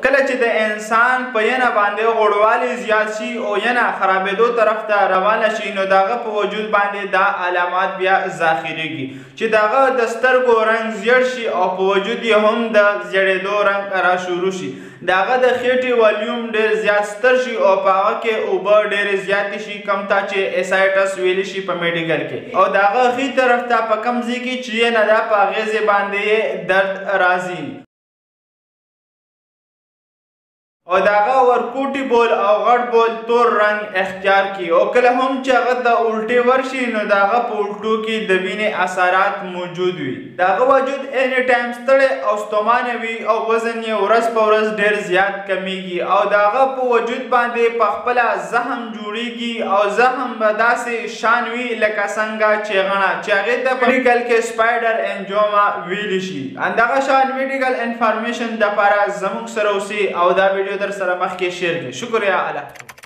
کله چې د انسان په ینه باندې غوړوالی زیات شي او ینه خرابېدو طرف ته روانه شي نو د هغه په وجود باندې دا علامات بیا ظاهریږي چې د هغه د سترګو رنګ زیړ شي او په وجود یې هم د زیړېدو رنګ را شروع شي د هغه د خېټې والیوم ډېر زیات ستر شي او په هغه کې اوبه ډېرې زیاتې شي کوم ته چې اسایټس ویلی شي په میډیکل کې او د هغه ښي طرف ته په کوم ځای کې چې یې نه ده په هغې ځای باندې درد راځي او د هغه ورکوټي بول او غټ بول تور رنګ اختیار کړي او کله هم چې هغه د الټې ورشي نو د هغه په الټو کې د وینې اثرات موجود وي د هغه وجود اني ټایم ستړی او ستومانه وي او وزن یې ورځ په ورځ ډېر زیات کمیږي او د هغه په وجود باندې په خپله زخم جوړیږي او زخم به داسې شان وي لکه څنګه چیغڼه چې هغې ته په میډیکل کې سپایډر انجوما ویلی شي همدغه شان میډیکل انفارمیشن دپاره زموږ سره اوسئ او دا ویډیو در سره مخکې شیر کړئ. شکریہ.